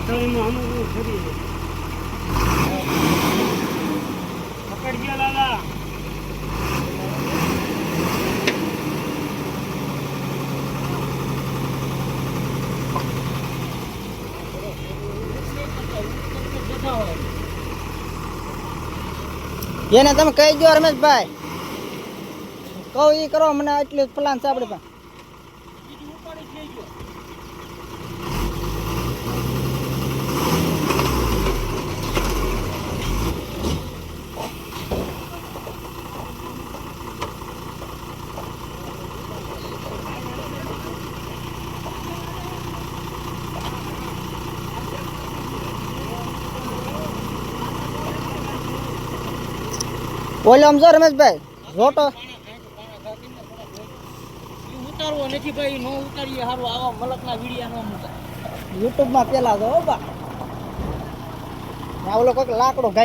પાતળીમાં અમુક ફરી પકડ ગયા લાલા. એને તમે કહી દો રમેશભાઈ, કહો એ કરો, મને એટલું પ્લાન છે આપણે પાસે. ઓલો આમ જો રમેશભાઈ રોટો ઉતારવો નથી ભાઈ, નો ઉતારીએ સારું. આવા મલકના વિડિયા નો ઉતાર. યુટ્યુબમાં પેલા જો બા ઓલો કોઈક લાકડો